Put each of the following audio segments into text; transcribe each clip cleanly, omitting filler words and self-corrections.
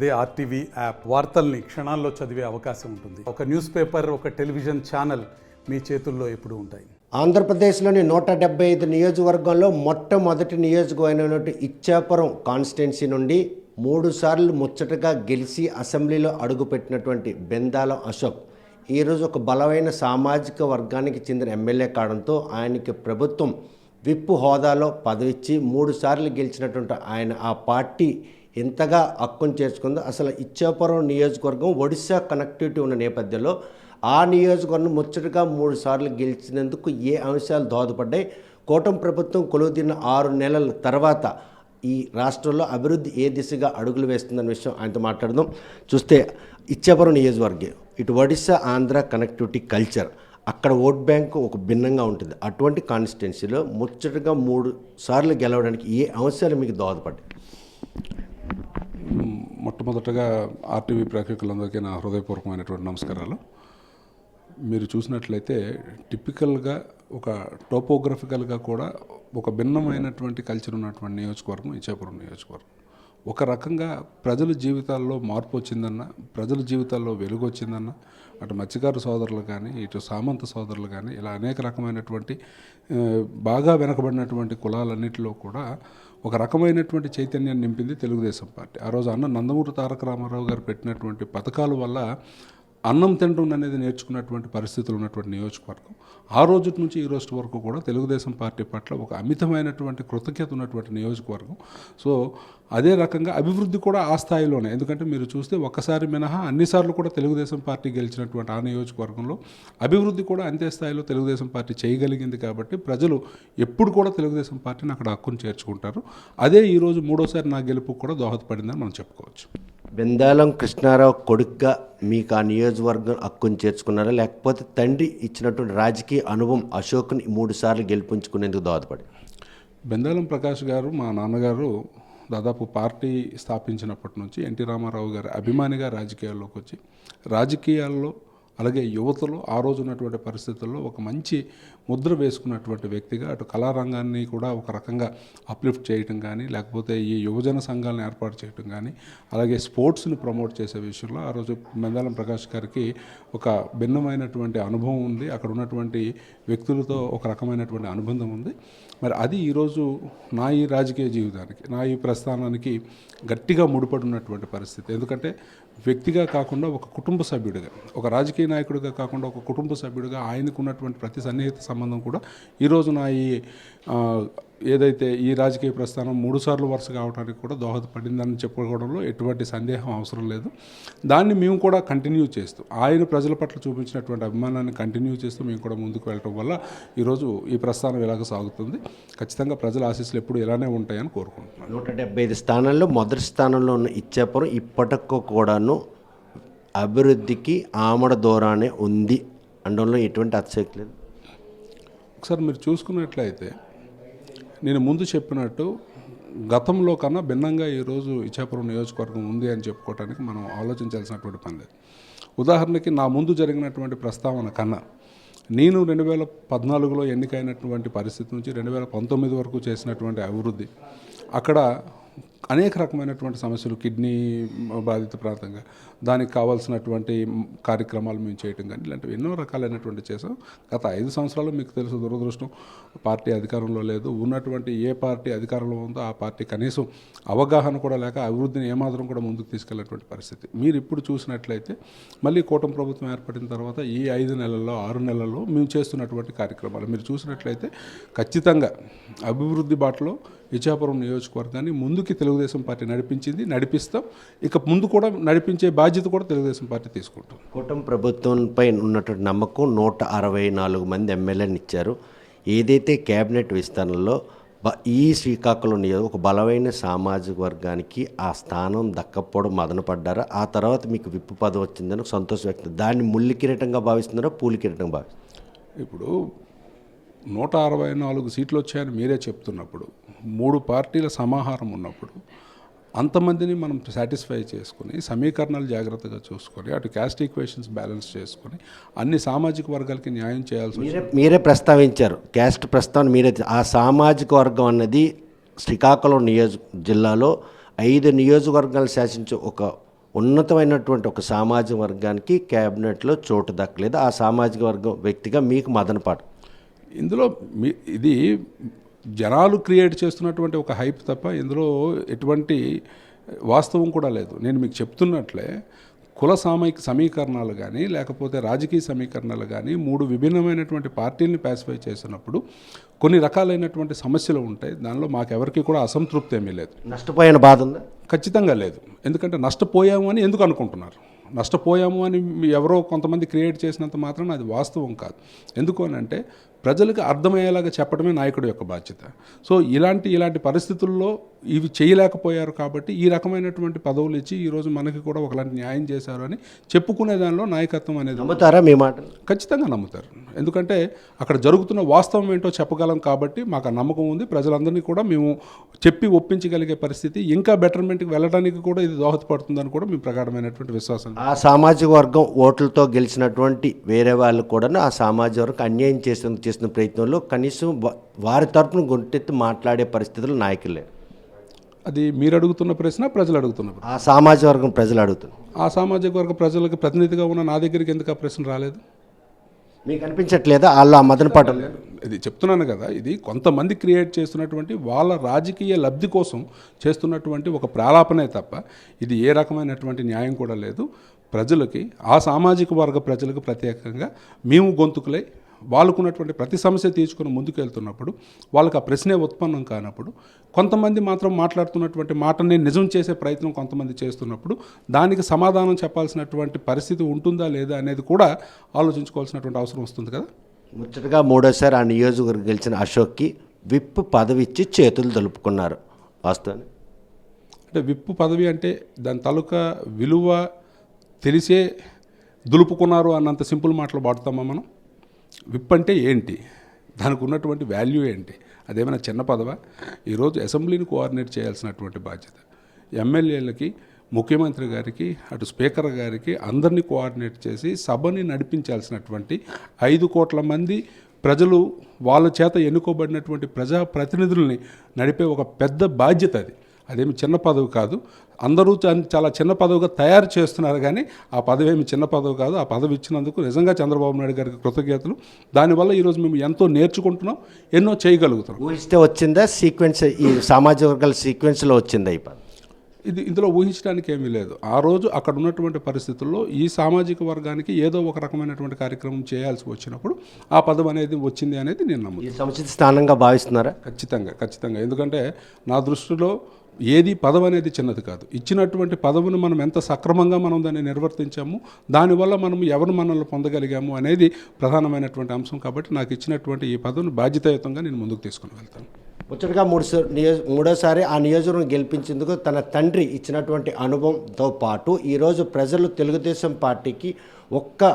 అదే RTV app వార్తల్ని క్షణాల్లో చదివే అవకాశం ఉంటుంది. ఒక న్యూస్ పేపర్, ఒక టెలివిజన్ ఛానల్ మీ చేతుల్లో ఎప్పుడూ ఉంటాయి. ఆంధ్రప్రదేశ్లోని 175 నియోజకవర్గంలో మొట్టమొదటి నియోజకవర్గమైనటువంటి ఇచ్చాపురం కాన్స్టిట్యున్సీ నుండి 3 సార్లు ముచ్చటగా గెలిచి అసెంబ్లీలో అడుగుపెట్టినటువంటి బెందాలం అశోక్ ఈరోజు ఒక బలమైన సామాజిక వర్గానికి చెందిన ఎమ్మెల్యే కావడంతో ఆయనకి ప్రభుత్వం విప్ హోదాలో పదవిచ్చి 3 సార్లు గెలిచినటువంటి ఆయన ఆ పార్టీ ఎంతగా హక్కును చేర్చుకుందో. అసలు ఇచ్చాపురం నియోజకవర్గం ఒడిశా కనెక్టివిటీ ఉన్న నేపథ్యంలో ఆ నియోజకవర్గం ముచ్చటగా 3 సార్లు గెలిచినందుకు ఏ అంశాలు దోహదపడ్డాయి, కూటమి ప్రభుత్వం కొలువుదీరిన 6 నెలల తర్వాత ఈ రాష్ట్రంలో అభివృద్ధి ఏ దిశగా అడుగులు వేస్తుందన్న విషయం ఆయనతో మాట్లాడదాం. చూస్తే ఇచ్చాపురం నియోజకవర్గం ఇటు ఒడిశా ఆంధ్ర కనెక్టివిటీ కల్చర్, అక్కడ ఓట్ బ్యాంకు ఒక భిన్నంగా ఉంటుంది. అటువంటి కాన్స్టిట్యున్సీలో ముచ్చటగా 3 సార్లు గెలవడానికి ఏ అంశాలు మీకు దోహదపడ్డాయి? మొట్టమొదటగా ఆర్టీవీ ప్రేక్షకులందరికీ నా హృదయపూర్వకమైనటువంటి నమస్కారాలు. మీరు చూసినట్లయితే టిపికల్గా ఒక టోపోగ్రఫికల్గా కూడా ఒక భిన్నమైనటువంటి కల్చర్ ఉన్నటువంటి నియోజకవర్గం ఇచ్చాపురం నియోజకవర్గం. ఒక రకంగా ప్రజల జీవితాల్లో మార్పు వచ్చిందన్న, ప్రజల జీవితాల్లో వెలుగు వచ్చిందన్న, అటు మత్స్యకారు సోదరులు కానీ ఇటు సామంత సోదరులు కానీ ఇలా అనేక రకమైనటువంటి బాగా వెనకబడినటువంటి కులాలన్నింటిలో కూడా ఒక రకమైనటువంటి చైతన్యాన్ని నింపింది తెలుగుదేశం పార్టీ. ఆ రోజు అన్న నందమూరి తారక రామారావు గారు పెట్టినటువంటి పథకాల వల్ల అన్నం తినడం అనేది నేర్చుకున్నటువంటి పరిస్థితులు ఉన్నటువంటి నియోజకవర్గం. ఆ రోజు నుంచి ఈ రోజు వరకు కూడా తెలుగుదేశం పార్టీ పట్ల ఒక అమితమైనటువంటి కృతజ్ఞత ఉన్నటువంటి నియోజకవర్గం. సో అదే రకంగా అభివృద్ధి కూడా ఆ స్థాయిలోనే, ఎందుకంటే మీరు చూస్తే ఒక్కసారి మినహా అన్నిసార్లు కూడా తెలుగుదేశం పార్టీ గెలిచినటువంటి ఆ నియోజకవర్గంలో అభివృద్ధి కూడా అంతే స్థాయిలో తెలుగుదేశం పార్టీ చేయగలిగింది. కాబట్టి ప్రజలు ఎప్పుడు కూడా తెలుగుదేశం పార్టీని అక్కడ హక్కును చేర్చుకుంటారు. అదే ఈరోజు 3వసారి నా గెలుపు కూడా దోహదపడిందని మనం చెప్పుకోవచ్చు. బెందాలం కృష్ణారావు కొడుకుగా మీకు ఆ నియోజకవర్గం హక్కును చేర్చుకున్నారా, లేకపోతే తండ్రి ఇచ్చినటువంటి రాజకీయ అనుభవం అశోక్ని 3 సార్లు గెలిపించుకునేందుకు దోహదపడి? బెందాలం ప్రకాష్ గారు మా నాన్నగారు దాదాపు పార్టీ స్థాపించినప్పటి నుంచి ఎన్టీ రామారావు గారి అభిమానిగా రాజకీయాల్లోకి వచ్చి రాజకీయాల్లో అలాగే యువతలో ఆ రోజు ఉన్నటువంటి పరిస్థితుల్లో ఒక మంచి ముద్ర వేసుకున్నటువంటి వ్యక్తిగా అటు కళారంగాన్ని కూడా ఒక రకంగా అప్లిఫ్ట్ చేయటం కానీ, లేకపోతే ఈ యువజన సంఘాలను ఏర్పాటు చేయటం కానీ, అలాగే స్పోర్ట్స్ని ప్రమోట్ చేసే విషయంలో ఆ రోజు బెందాలం ప్రకాష్ గారికి ఒక భిన్నమైనటువంటి అనుభవం ఉంది. అక్కడ ఉన్నటువంటి వ్యక్తులతో ఒక రకమైనటువంటి అనుబంధం ఉంది. మరి అది ఈరోజు నా ఈ రాజకీయ జీవితానికి, నా ఈ ప్రస్థానానికి గట్టిగా ముడిపడి ఉన్నటువంటి పరిస్థితి. ఎందుకంటే వ్యక్తిగా కాకుండా ఒక కుటుంబ సభ్యుడిగా, ఒక రాజకీయ నాయకుడిగా కాకుండా ఒక కుటుంబ సభ్యుడిగా ఆయనకు ఉన్నటువంటి ప్రతి సన్నిహిత సంబంధం కూడా ఈరోజు నా ఈ ఏదైతే ఈ రాజకీయ ప్రస్థానం 3 సార్లు వరుసగా అవడానికి కూడా దోహదపడిందని చెప్పుకోవడంలో ఎటువంటి సందేహం అవసరం లేదు. దాన్ని మేము కూడా కంటిన్యూ చేస్తూ, ఆయన ప్రజల పట్ల చూపించినటువంటి అభిమానాన్ని కంటిన్యూ చేస్తూ మేము కూడా ముందుకు వెళ్ళటం వల్ల ఈరోజు ఈ ప్రస్థానం ఇలాగ సాగుతుంది. ఖచ్చితంగా ప్రజల ఆశీస్సులు ఎప్పుడు ఇలానే ఉంటాయని కోరుకుంటున్నాను. 175 స్థానాల్లో మొదటి స్థానంలో ఉన్న ఇచ్చాపురం ఇప్పటికూ కూడాను అభివృద్ధికి ఆమడ దూరానే ఉంది అనడంలో ఎటువంటి అతిశక్తి లేదు. ఒకసారి మీరు చూసుకున్నట్లయితే నేను ముందు చెప్పినట్టు గతంలో కన్నా భిన్నంగా ఈరోజు ఇచ్చాపురం నియోజకవర్గం ఉంది అని చెప్పుకోవడానికి మనం ఆలోచించాల్సినటువంటి పని లేదు. ఉదాహరణకి నా ముందు జరిగినటువంటి ప్రస్తావన కన్నా నేను 2014లో ఎన్నికైనటువంటి పరిస్థితి నుంచి 2019 వరకు చేసినటువంటి అభివృద్ధి, అక్కడ అనేక రకమైనటువంటి సమస్యలు, కిడ్నీ బాధిత ప్రాంతంగా దానికి కావాల్సినటువంటి కార్యక్రమాలు మేము చేయటం కానీ ఇలాంటివి ఎన్నో రకాలైనటువంటి చేసాం. గత 5 సంవత్సరాలు మీకు తెలుసు, దురదృష్టం పార్టీ అధికారంలో లేదు. ఉన్నటువంటి ఏ పార్టీ అధికారంలో ఉందో ఆ పార్టీ కనీసం అవగాహన కూడా లేక అభివృద్ధిని ఏమాత్రం కూడా ముందుకు తీసుకెళ్లేటువంటి పరిస్థితి. మీరు ఇప్పుడు చూసినట్లయితే మళ్ళీ కూటమి ప్రభుత్వం ఏర్పడిన తర్వాత ఈ 5 నెలల్లో 6 నెలల్లో మేము చేస్తున్నటువంటి కార్యక్రమాలు మీరు చూసినట్లయితే ఖచ్చితంగా అభివృద్ధి బాటలో ఇచ్చాపురం నియోజకవర్గాన్ని ముందుకి తెలుగుదేశం పార్టీ నడిపించింది, నడిపిస్తాం. ఇక ముందు కూడా నడిపించే బాధ్యత కూడా తెలుగుదేశం పార్టీ తీసుకుంటాం. కూటమి ప్రభుత్వంపై ఉన్నటువంటి నమ్మకం 164 మంది ఎమ్మెల్యేని ఇచ్చారు. ఏదైతే కేబినెట్ విస్తరణలో ఈ శ్రీకాకుళం ఒక బలమైన సామాజిక వర్గానికి ఆ స్థానం దక్కపోవడం మదనపడ్డారా? ఆ తర్వాత మీకు విప్పు పదవి వచ్చిందని సంతోషం వ్యక్తం, దాన్ని ముళ్ళు కిరీటంగా భావిస్తున్నారా, పూలు కిరీటంగా భావిస్తున్నారు? ఇప్పుడు 164 సీట్లు వచ్చాయని మీరే చెప్తున్నప్పుడు, 3 పార్టీల సమాహారం ఉన్నప్పుడు అంతమందిని మనం సాటిస్ఫై చేసుకుని, సమీకరణాలు జాగ్రత్తగా చూసుకొని, అటు క్యాస్ట్ ఈక్వేషన్స్ బ్యాలెన్స్ చేసుకొని అన్ని సామాజిక వర్గాలకి న్యాయం చేయాల్సి మీరే ప్రస్తావించారు. క్యాస్ట్ ప్రస్తావన మీరే. ఆ సామాజిక వర్గం అన్నది శ్రీకాకుళం జిల్లాలో 5 నియోజకవర్గాలు శాసించే ఒక ఉన్నతమైనటువంటి ఒక సామాజిక వర్గానికి క్యాబినెట్లో చోటు దక్కలేదు. ఆ సామాజిక వర్గం వ్యక్తిగా మీకు మదనపాటు. ఇందులో ఇది జనాలు క్రియేట్ చేస్తున్నటువంటి ఒక హైప్ తప్ప ఇందులో ఎటువంటి వాస్తవం కూడా లేదు. నేను మీకు చెప్తున్నట్లే కుల సామాజిక సమీకరణాలు కానీ లేకపోతే రాజకీయ సమీకరణాలు కానీ 3 విభిన్నమైనటువంటి పార్టీలను ప్యాసిఫై చేసినప్పుడు కొన్ని రకాలైనటువంటి సమస్యలు ఉంటాయి. దానిలో మాకెవరికి కూడా అసంతృప్తి ఏమీ లేదు. నష్టపోయిన బాధ ఉందా? ఖచ్చితంగా లేదు. ఎందుకంటే నష్టపోయాము అని ఎందుకు అనుకుంటున్నారు? నష్టపోయాము అని ఎవరో కొంతమంది క్రియేట్ చేసినంత మాత్రం అది వాస్తవం కాదు. ఎందుకు అని అంటే ప్రజలకు అర్థమయ్యేలాగా చెప్పడమే నాయకుడి యొక్క బాధ్యత. సో ఇలాంటి పరిస్థితుల్లో ఇవి చేయలేకపోయారు కాబట్టి ఈ రకమైనటువంటి పదవులు ఇచ్చి ఈరోజు మనకి కూడా ఒకలాంటి న్యాయం చేశారు అని చెప్పుకునే దానిలో నాయకత్వం అనేది నమ్ముతారా మీ మాట? ఖచ్చితంగా నమ్ముతారు. ఎందుకంటే అక్కడ జరుగుతున్న వాస్తవం ఏంటో చెప్పగలం కాబట్టి మాకు ఆ నమ్మకం ఉంది. ప్రజలందరినీ కూడా మేము చెప్పి ఒప్పించగలిగే పరిస్థితి, ఇంకా బెటర్మెంట్కి వెళ్ళడానికి కూడా ఇది దోహదపడుతుందని కూడా మేము ప్రగాఢమైనటువంటి విశ్వాసం. ఆ సామాజిక వర్గం ఓట్లతో గెలిచినటువంటి వేరే వాళ్ళు కూడా ఆ సామాజిక వర్గం అన్యాయం చేసిన ప్రయత్నంలో కనీసం వారి తరపున గొంతెత్తి మాట్లాడే పరిస్థితులు నాయకులు లేరు. అది మీరు అడుగుతున్న ప్రశ్న, ప్రజలు అడుగుతున్న ప్రశ్న. ఆ సామాజిక వర్గం ప్రజలు అడుగుతున్నారు. ఆ సామాజిక వర్గ ప్రజలకు ప్రతినిధిగా ఉన్న నా దగ్గరికి ఎందుకు ఆ ప్రశ్న రాలేదు? మీకు అనిపించట్లేదా వాళ్ళ మదనపాటు? ఇది చెప్తున్నాను కదా, ఇది కొంతమంది క్రియేట్ చేస్తున్నటువంటి వాళ్ళ రాజకీయ లబ్ధి కోసం చేస్తున్నటువంటి ఒక ప్రాలాపనే తప్ప ఇది ఏ రకమైనటువంటి న్యాయం కూడా లేదు. ప్రజలకి, ఆ సామాజిక వర్గ ప్రజలకు ప్రత్యేకంగా మేము గొంతుకులై వాళ్ళకున్నటువంటి ప్రతి సమస్య తీర్చుకొని ముందుకు వెళ్తున్నప్పుడు వాళ్ళకి ఆ ప్రశ్నే ఉత్పన్నం కానప్పుడు కొంతమంది మాత్రం మాట్లాడుతున్నటువంటి మాటని నిజం చేసే ప్రయత్నం కొంతమంది చేస్తున్నప్పుడు దానికి సమాధానం చెప్పాల్సినటువంటి పరిస్థితి ఉంటుందా లేదా అనేది కూడా ఆలోచించుకోవాల్సినటువంటి అవసరం వస్తుంది కదా. ముచ్చటగా 3వసారి ఆ నియోజకవర్గం గెలిచిన అశోక్కి విప్ పదవి ఇచ్చి చేతులు దులుపుకున్నారు. వాస్తవాన్ని అంటే విప్పు పదవి అంటే దాని తాలూకా విలువ తెలిసే దులుపుకున్నారు అన్నంత సింపుల్ మాటలు వాడుతామా మనం? విప్ అంటే ఏంటి, దానికి ఉన్నటువంటి వాల్యూ ఏంటి? అదేమైనా చిన్న పదవా? ఈరోజు అసెంబ్లీని కోఆర్డినేట్ చేయాల్సినటువంటి బాధ్యత ఎమ్మెల్యేలకి, ముఖ్యమంత్రి గారికి, అటు స్పీకర్ గారికి అందరినీ కోఆర్డినేట్ చేసి సభని నడిపించాల్సినటువంటి 5 కోట్ల మంది ప్రజలు వాళ్ళ చేత ఎన్నుకోబడినటువంటి ప్రజాప్రతినిధుల్ని నడిపే ఒక పెద్ద బాధ్యత అది. అదేమి చిన్న పదవి కాదు. అందరూ చాలా చిన్న పదవిగా తయారు చేస్తున్నారు కానీ ఆ పదవి ఏమి చిన్న పదవి కాదు. ఆ పదవి ఇచ్చినందుకు నిజంగా చంద్రబాబు నాయుడు గారికి కృతజ్ఞతలు. దానివల్ల ఈరోజు మేము ఎంతో నేర్చుకుంటున్నాం, ఎన్నో చేయగలుగుతున్నాం. ఊహిస్తే వచ్చిందా సీక్వెన్స్? ఈ సామాజిక వర్గాల సీక్వెన్స్లో వచ్చిందా ఈ పదవి? ఇందులో ఊహించడానికి ఏమీ లేదు. ఆ రోజు అక్కడ ఉన్నటువంటి పరిస్థితుల్లో ఈ సామాజిక వర్గానికి ఏదో ఒక రకమైనటువంటి కార్యక్రమం చేయాల్సి వచ్చినప్పుడు ఆ పదవి అనేది వచ్చింది అనేది నేను నమ్ముతాను. ఈ సముచిత స్థానంగా భావిస్తున్నారా? ఖచ్చితంగా. ఎందుకంటే నా దృష్టిలో ఏది పదవి అనేది చిన్నది కాదు. ఇచ్చినటువంటి పదవిని మనం ఎంత సక్రమంగా మనం దాన్ని నిర్వర్తించాము, దానివల్ల మనం ఎవరు మనల్ని పొందగలిగాము అనేది ప్రధానమైనటువంటి అంశం. కాబట్టి నాకు ఇచ్చినటువంటి ఈ పదవిని బాధ్యతాయుతంగా నేను ముందుకు తీసుకుని వెళ్తాను. ముచ్చటగా 3వసారి ఆ నియోజకవర్గం గెలిపించేందుకు తన తండ్రి ఇచ్చినటువంటి అనుభవంతో పాటు ఈరోజు ప్రజలు తెలుగుదేశం పార్టీకి ఒక్క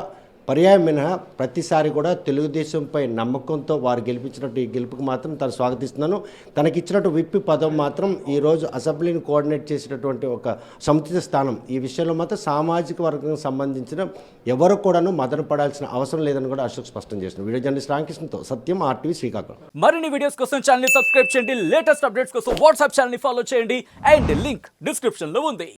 పర్యాయం మినహా ప్రతిసారి కూడా తెలుగుదేశంపై నమ్మకంతో వారు గెలిపించినట్టు ఈ గెలుపుకు మాత్రం తను స్వాగతిస్తున్నాను. తనకిచ్చినట్టు విప్పి పదం మాత్రం ఈరోజు అసెంబ్లీని కోఆర్డినేట్ చేసేటటువంటి ఒక సముచిత స్థానం. ఈ విషయంలో మాత్రం సామాజిక వర్గం సంబంధించిన ఎవరు కూడాను మదన పడాల్సిన అవసరం లేదని కూడా అశోక్ స్పష్టం చేస్తున్నారు. వీడియో జర్నలిస్ట్ రామకృష్ణతో సత్యం, RTV శ్రీకాకుళం. మరిన్ని వీడియోస్ కోసం ఛానల్ ని సబ్స్క్రైబ్ చేయండి. లేటెస్ట్ అప్డేట్స్ కోసం వాట్సాప్ ఛానల్ ని ఫాలో చేయండి. అండ్ లింక్ డిస్క్రిప్షన్ లో ఉంది.